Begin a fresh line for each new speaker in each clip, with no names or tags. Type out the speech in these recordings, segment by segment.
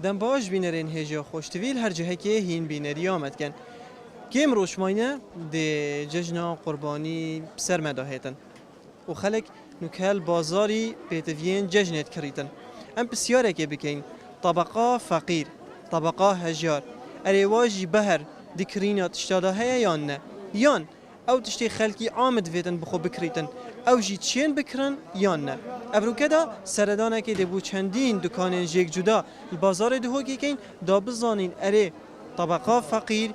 دم باش بینرین هجا خوشتویل هر جهه که هین بینری آمد کن کم روشماینه ده ججنا قربانی سر مداهیتن و خلق نکال بازاری پیتوین ججنت کریتن ام بسیاره که بکن طبقه فقیر طبقه هجار ارواجی بهر دکرینات اشتاده یان نه یان او تشتی خلکی آمد ویدن بخو بکریتن او جی چین بکرن یان نه ابرو کدا سردانه که دبو چندین دکان جیک جدا البازار دهو که کن دا بزانین اره طبقه فقیر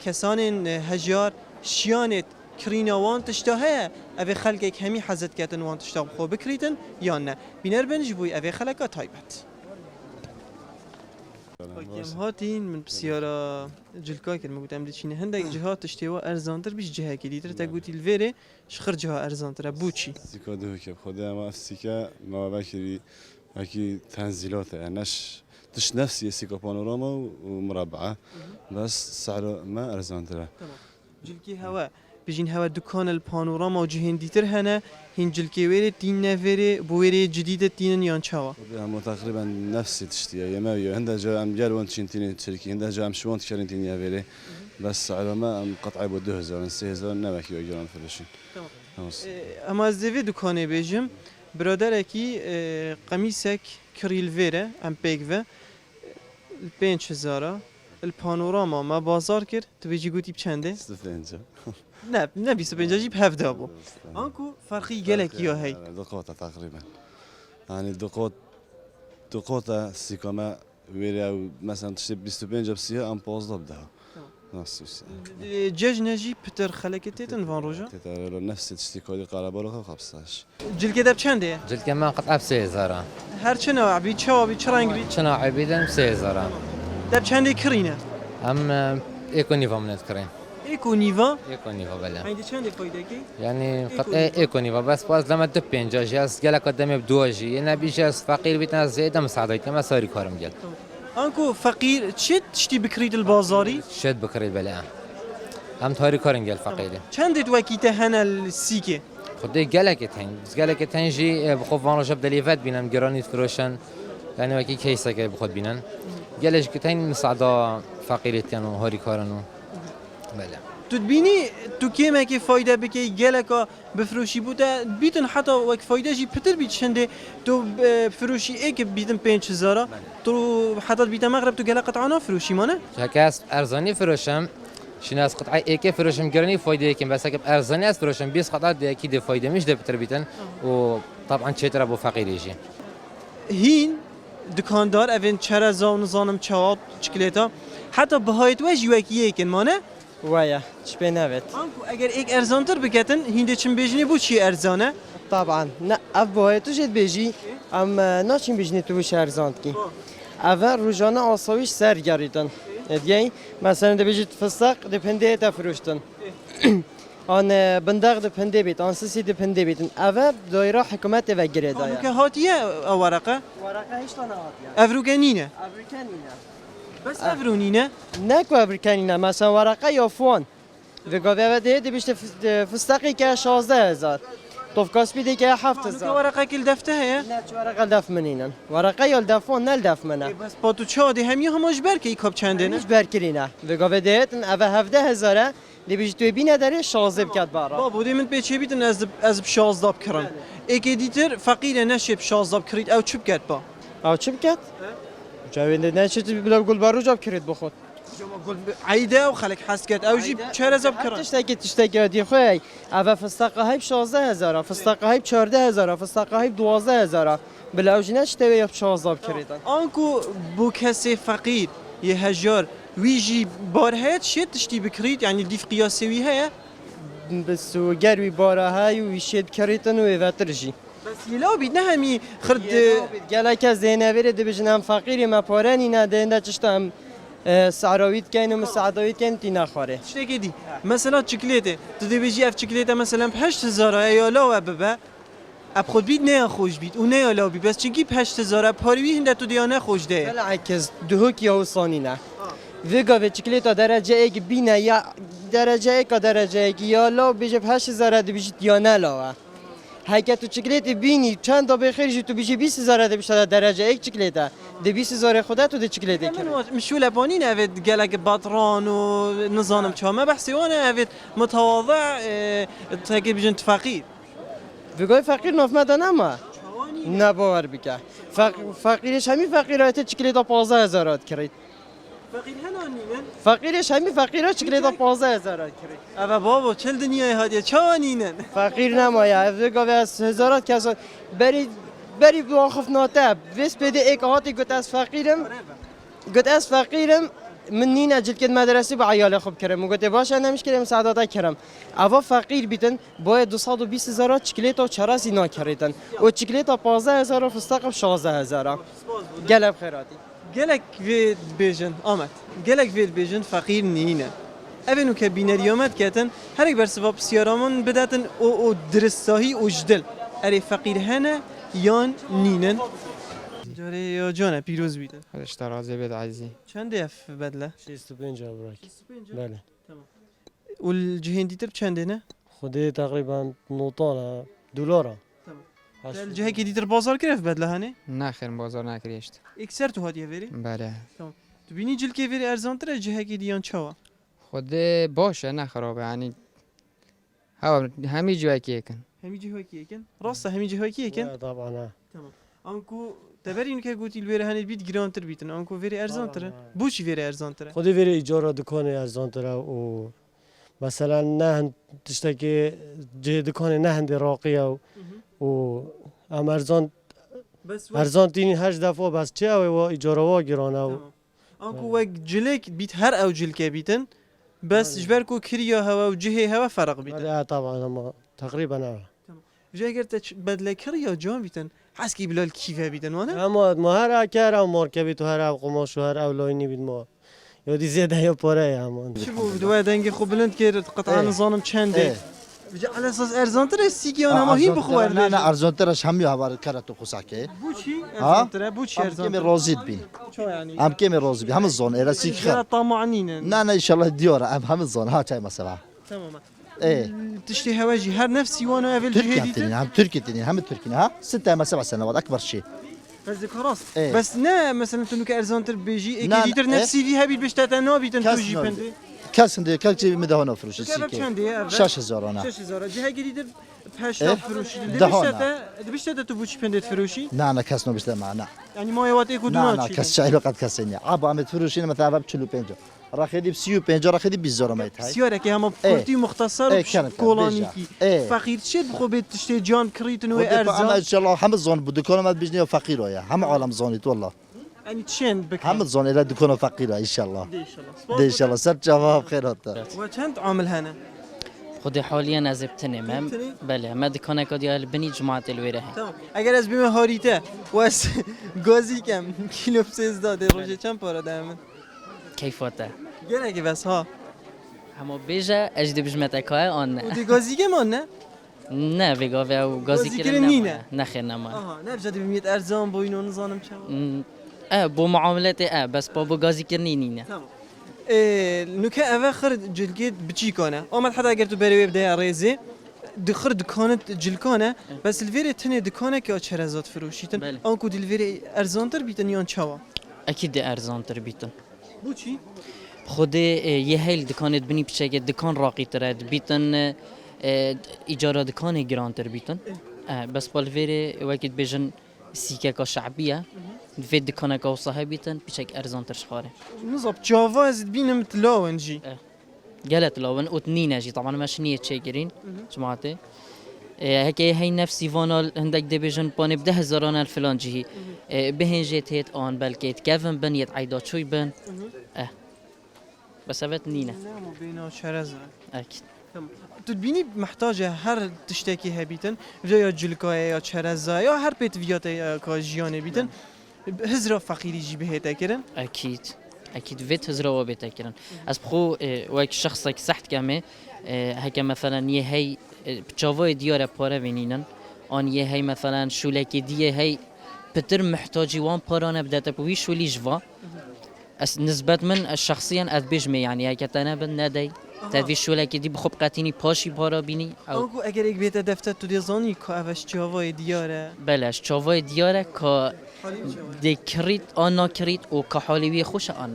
کسان هجار شیانت کرینا وان تشتاهه اوه خلقك همی حزت کتن وان تشتاه بخو بکریتن یا نه بینر بنج بوی اوه خلقا تایبت کم هاتین من بسیارا جلکا کرد مگوتم دیچینه هندک جهات تشتیوا ارزانتر بیش جهه که دیتر تا گوتی الویره شخر جها ارزانتره بوچی
سیکا دو که خدا ما سیکا ما بکری اکی تنزیلاته نش تش نفسي سيكا بانوراما ومربعة بس سعره ما أرزان ترى.
جلكي هوا بيجين هوا دكان البانوراما وجهين ديتر هنا هين جلكي ويري تين نفيري بويري جديدة تين يان شوا.
هم تقريبا نفسي تشتيه يا ما يا هندا جا أم جال وان تشين تشركي هندا جا أم شوان تشارين تين يافيري بس سعره ما أم قطعة بده هزار سه نبكي ويجران فرشين.
أما زيفي دكاني بيجم برادركي قميصك كريل فيرة أم بيجفا البنش هزارة البانوراما ما بازار كر تبيجي قوتي بچنده؟
استفنجا
نه 25 جيب هفده ابو انكو فرقي جلك يا هي
دقوطة تقريبا يعني دقوطة سيكما ويري مثلا تشتي 25 بسيها ام باز بدها نفس
جاج نجيب بتر خلكتيتن فان روجا
تتر نفس تشتي كودي قرابه خبصاش
جل كده بچنده
جل كمان قطعه بسيزارة
هر چه نوع بي چاو بي چرنگ بي
چه نوع بيدن بسيزارة
ده بچنده كرينه
ام ايكو نيفا من تكرين
ايكو نيفا
ايكو نيفا بلا
عندي چنده فايده كي
يعني قطعه ايكو نيفا بس باز لما تبين جاز جالك قدامي بدوجي انا بيجاز فقير بيتنا زياده مساعدتي ما صار كارم جل
انكو فقير تشتي بكريد البازاري
شد بكري بلا ام تاري كارن جل فقيري
چنده توكيته هنا السيكه
خدي جالك تنجي بخوف وانا جاب دليفات بينن جرانيت فروشن يعني وكي كيسه كي بخد بينن جالش كتين مساعده فقيرتين وهاري كارنو بلا
تدبینی تو کیمه که فایده بکی گلکا بفروشی بوده بیتن حتی وقت فایده جی پتر بیت شنده تو فروشی ایک بیتن 5000 تو حتی بیت مغرب تو گلک قطعانا فروشی مانه
هكاس ارزاني فروشم شناس قطعه ايكي فروشم جراني فايده كم بس اكب ارزاني اس فروشم 20 قطعه دي اكيد فايده مش ده بتر بيتن وطبعا شتر ابو فقير يجي
هین دکاندار اوین چرا زان زانم چواد چکلیتا حتی بهایت وجی وکیه کن مانه
ويا شبه نبت
انکو اگر ایک ارزانتر بکتن هینده چن بیجنی بو چی ارزانه
طبعا لا ابوه توجد بيجي ام ناشين بيجني تو شهرزاندكي اول روزانه آسایش سرگردن دیگه مثلا ده بيجي فستق دپنده تفروشتن آن بندق دپنده بیت آن سسی دپنده بیتن اول دایره حکومت و گره
که
دایا
هاتیه ورقه
ورقه هیچ تا نهاتیه
افروگنینه
افریکانینه
بس افرونینه
نکو افریکانینه مثلا ورقه یا فون و گاوه ده بیشتر فستقی که 16000 توفکاس بیده که 7000
ورقه کل دفته هه
نه چه ورقه دف منینن ورقه یا دفون نه دف منه
بس با تو چادی همی هماش بر که کاب چنده نه
هیچ برکرینه و گاوه دهتن اوه 17000 دی بیش توی بینه داره 16 بکد بارا
با بودی من پیچه بیتن از 16 بکرن ایک دیتر فقیر نشب 16 بکرید او چوب کرد با
او چی بکد؟ جاوینده نه چی بلا گل بارو جاب کرد بخود
عیده و خلق حس کرد او جیب چهار زب کرن
تشتکی دی خوی اوه فستقه های 16000 فستقه های 14000 فستقه های 12000 بلا اوجی نه چی توی 16 بکردن
آنکو بو کسی فقیر یه هجار ویجی بارهت شد تشتی بکرید یعنی دیف قیاسی وی هه
بس و گروی باره های و ویشید کردن و ایواترجی
بس یلاو بید نه همی خرد
گله که زینویره دی بجن هم فقیری ما پارانی نه دینده چشتا هم سعراویت کن و مساعدویت کن تی نخوره
چه دی مثلا چکلیته تو دی بیجی اف چکلیته مثلا 8000 ایالا و ببه اب خود بید نه خوش بید و نه ایالا بید بس چنگی 8000 پاروی هنده تو دیانه خوش ده
بالعکس دهوک یا وصانی نه ویگا و چکلیتا درجه ایک بینه یا درجه ایک درجه ایک یا لا بیجه 8000 دی بیجی دیانه لاوه هکه تو چکلیت بینی چند تا بخیر جی تو بیشی 20000 ده بیشتر درجه یک چکلیته ده 20000 خودت تو ده چکلیت
من
کرد
مشولة بانين أفيد قالك بطران ونظام كما بحسي وانا أفيد متواضع تاكي بجنت فقير
بگوی فقیر نفمده نما نه باور بکه فقیرش همین فقیرات چکلیت 15000 کرد
فقير هنانين
فقیرش همین فقیرات چکلیت 15000 کرد
أبا بابا چل دنياي هادية چوانين
فقیر نمایا بگوی از هزارات کسا بری بواخف ناتب ویس بده ایک هاتی گوت از فقیرم من نین اجل کد مدرسه با عیال خوب کرم و گوته باشه نمیشه مساعدت کرم اوا فقیر بیتن باید 220000 چکلیت و چراسی نا کردن و چکلیت 15000 و فستق 16000 گلب خیراتی
قالك فيد بيجن آمد قالك فيد بيجن فقير نينا أبنو كبينريومات كاتن هرك برسباب سيارامون بداتن او درساهي وجدل أري فقير هنا يان نينن جاري يا جانا بيروز بيتن
خودش ترازی بید عزیزی
چند اف بدله
65 براک بله
والجهين ديتر چند نه
خودی تقریبا نوتانه دلاره
الجهه كي ديتر بازار كيف بدله هني
نه خیر بازار نکریشت
اكسر تو هاديه فيري
بله
تبيني جل كي فيري ارزان ترى الجهه كي ديان چوا
خود باشه نه خرابه یعنی همی جوی که کن
همي جهه كي كن راسه همي جهه كي كن
طبعا
تمام انكو تبرين كي قلتي الوير هني بيت جران تر بيتن انكو فيري ارزان ترى بوشي فيري ارزان ترى
خودی وری ایجار دکان ارزان تره و مثلا نه تشتکی جه دکان نه هند راقیه و ام ارزان
بس
ارزان تینی 8 دفعه بس چه و ایجار وا گرانه و
انكو وق جلك بيت هر او جل كي بيتن بس جبركو كريا هوا وجهه هوا فرق بيتن
بله طبعا اما تقریبا نه
جاي قلت بدله كريا جوان بيتن حسكي بلال كيفه بيتن وانا
اما ما هر اکر و مارکبی تو هر قماش و هر اولاینی بید ما یادی زیاده یا پاره همان
شوفوا دوا دنگي خو بلند كير قطعه نظام چنده بجا على اساس ارزان ترى السيكي انا ما هي بخوار
نه نه ارزان ترش همی هوار کرد تو خساکه
بوشي
ها؟
ارزان ترى بوشي
هم
ارزان
کمی رازید بین
شو يعني
هم کمی راز بین هم زون ایرا سیک
جرى
خر
طمعانين
نه نه انشالله دیاره هم زون ها چای مثلا
تمام
ايه
تشتي هواجي هر نفسي وانا افل
تركيا
جهدي
تنين هم تركيا تنين هم تركيا ها 6 ما 7 سنوات اكبر شيء
قصدك خلاص
إيه.
بس نا مثلا تنو كارزان تر بيجي
لا،
اكيد
لا،
نفسي فيها بيت بشتاتا نو بيتن
كاس
توجي
نو.
بندي
كاس عندي كاس مده هنا فروش
كيف
السيكي
بشندي
6000 انا
6000 جهه جديده بهاش
إيه؟
فروشي
دهونا.
بشتاتا تو بوشي بندت فروشي
لا انا كاس نو بيشتري معنا
يعني ما يوات ايكو
لا لا
دونا
كاس شايلو قد كاسينيا عبا عم تفروشين مثلا ب 45 راخدي ب 35 راخدي ب 20 ما يتهاي
سيارة كي هم
إيه.
كورتي مختصر
إيه،
وبش
كانت
كولانيكي
بيجا. إيه.
فقير شد بخو بيت تشتي جان كريتن
اما ان
وارزان
شاء الله هم زون بدكون ما بيجني فقير ويا هم عالم زونيت والله
يعني تشين بك
هم زون الى دكون فقير ان شاء الله
دي ان شاء الله
دي ان شاء الله سر جواب خيرات
وكانت عامل هنا
خودی حالیاً از ابتنیم بله ما دکانه کدی البنی جماعت الویره
تمام اگر از بیم هاریته واس گازی کم کیلو 13 روزه چند پاره دامن
کیفاته
گره که بس ها
همو بیجه اجدی بجمت که آن
و دی گازی که من نه
نه ویگا و
گازی
گازی
کرن نینه.
نه خیر نما
آها نه بجد بمیت ارزان بوینو نزانم چند
بو معاملات بس بابو گازی کرنی نینه
تمام نوكا اواخر جلكيت بتشيكونا اومد حتى اگر تو بری بدا ريزي دخر دكانت جلكونا بس الفيري تني دكانه که چرزات فروشيتن
بله.
انكو دي الفيري ارزانتر بيتن يان چوا
اكيد ارزان تر بیتن
بوچی
خود یه هیل دکانت بنی پیشه که دکان راقی ترد بیتن ایجاره دکان گران تر بیتن بس بالفيري وقت بيجن سيكا كا شعبية في دكانة كا وصاحبيتن بيشك أرزان ترشخاره
نصب جافا زد بينم تلاون جي
قالت لون وتنين جي طبعا مش نية شاكرين جماعتي هيك هي نفسي فانا عندك ديفيجن باني بده هزاران الفلان جي بهن جيت هيت آن بلكيت كيفن بن يت عيدات شوي بن بس أبت نينة
نعم بينا شرزة
أكيد
تبيني محتاجة هر تشتكي هبيتن يا جلكا يا شرزة يا هر بيت فياتا كاجيان بيتن هزرا فقيري جي بهتا كرن
أكيد أكيد فيت هزرا وبيتا كرن أس بخو وك شخصك سحت كمه هيك مثلا هي بتشافوي ديارة بارا بينينن آن هي مثلا شولك هي بتر محتاجي وان بارانه بدأت بوي شولي جوا نسبة من الشخصيا أثبجمي يعني هيك تنابن ندي تدوی شوله که دی بخوب قطینی پاشی بارا بینی او
آنکو اگر یک بیت دفتر تو دیزانی که اوش چاوای دیاره
بلش چاوای دیاره که دکریت آن نکریت و که حالیوی خوش آن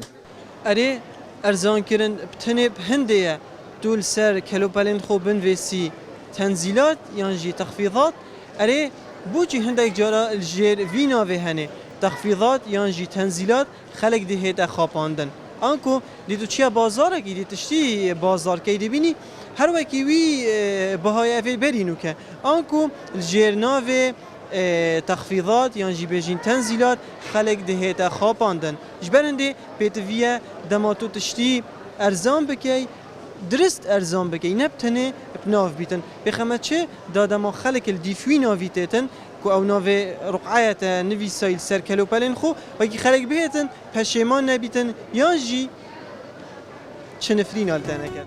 اره ارزان کردن بتنه هنده دول سر کلوپلین خوب بنویسی تنزیلات یعنی تخفیضات اره بوچی هنده یک جارا الجیر وینا و هنه تخفیضات یعنی تنزیلات خلق دهیت خواباندن آنکو لیدو چیا بازاره کی لیتشتی بازار کی بینی هر وکی وی بهای افیل برینو که آنکو الجیر و تخفیضات یعنی بیجین تنزیلات خلق دهیت خواباندن جبرنده پیتویه دماتو تشتی ارزان بکی درست ارزان بکی نبتنه بناف بیتن بخمت چه دادما خلق الدیفوی ناویتتن کو او ناو رقعیت نوی سایل سر کلوپلین خو و کی خلق بیتن پشیمان نبیتن یا جی چه نفرین آلتانه کرد